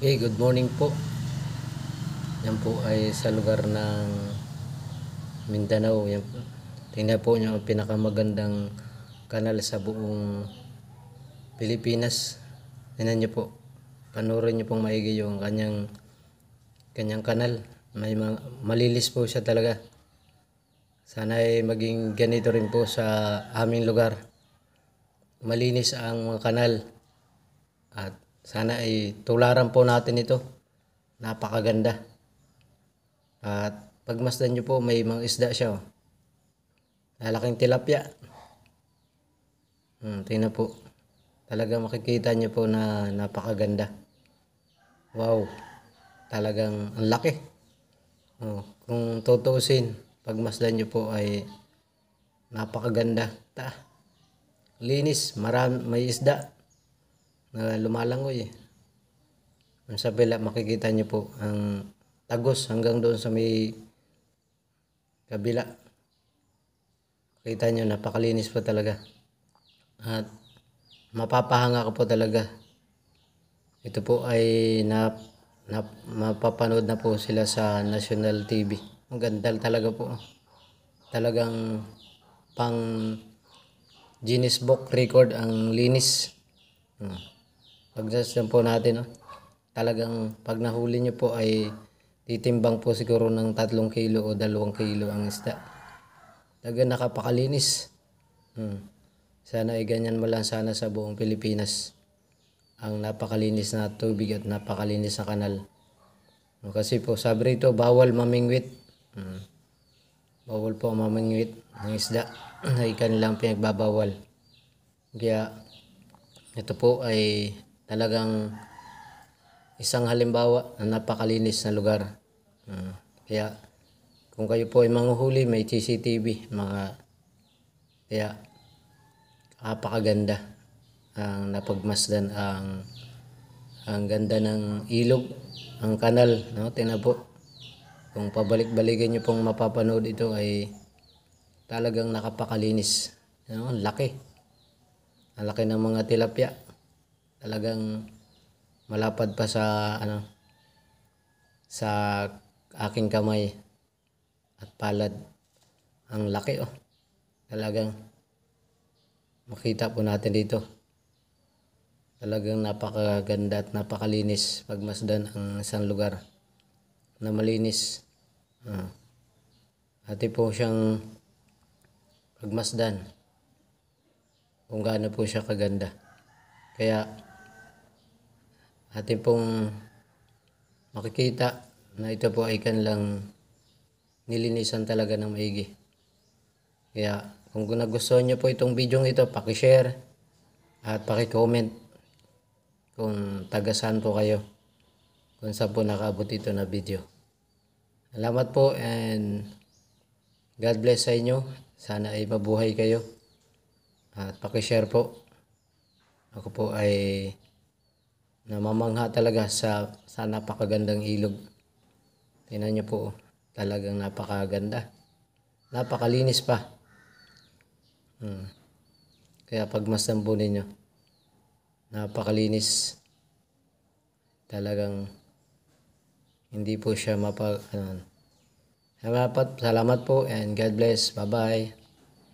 Good morning po. Yan po ay sa lugar ng Mindanao. Yan po. Tingnan po niyo ang pinakamagandang kanal sa buong Pilipinas. Tingnan niyo po. Panoorin niyo pong maigi yung kanyang kanal. Malilis po siya talaga. Sana ay maging ganito rin po sa aming lugar. Malinis ang mga kanal. At sana ay tularan po natin ito. Napakaganda. At pagmasdan nyo po, may mga isda siya. Lalaking tilapia. Tingnan po. Talaga makikita nyo po na napakaganda. Wow. Talagang ang laki. Kung tutuusin, pagmasdan nyo po ay napakaganda. Linis. May isda na lumalangoy. Sa bila makikita nyo po ang tagos hanggang doon sa may kabila. Kita nyo napakalinis po talaga. At mapapahanga ka po talaga. Ito po ay mapapanood na po sila sa National TV. Ang ganda talaga po. Talagang pang Guinness Book Record ang linis. Pagdasdan po natin, talagang pag nahuli nyo po ay titimbang po siguro ng 3 kilo o 2 kilo ang isda. Talagang nakapakalinis. Sana ay ganyan mo lang sana sa buong Pilipinas. Ang napakalinis na tubig at napakalinis na kanal. Kasi po sabi rito, bawal mamingwit. Bawal po mamingwit ng isda. Ay kanilang pinagbabawal. Kaya ito po ay talagang isang halimbawa na napakalinis na lugar. Kaya kung kayo po ay manghuhuli, may CCTV. Kaya napakaganda ang napagmasdan ang ganda ng ilog, ang kanal, no? Tingnan po. Kung pabalik-balikan nyo pong mapapanood ito ay talagang nakapakalinis. Ang laki. Ang laki ng mga tilapia. Talagang malapad pa sa aking kamay at palad. Ang laki Talagang makita po natin dito. Talagang napakaganda at napakalinis pagmasdan ang isang lugar na malinis. Ati po siyang pagmasdan kung gaano po siya kaganda. Kaya atin pong makikita na ito po ay kanilang nilinisan talaga ng maigi. Kaya kung nagustuhan nyo po itong video ito, paki-share at paki-comment kung taga saan po kayo, kung saan po nakaabot ito na video. Salamat po and God bless sa inyo. Sana ay mabuhay kayo at paki-share po. Ako po ay namamangha talaga sa napakagandang ilog. Tingnan nyo po, talagang napakaganda. Napakalinis pa. Kaya pagmasdan po ninyo, napakalinis. Talagang hindi po siya salamat po and God bless. Bye-bye.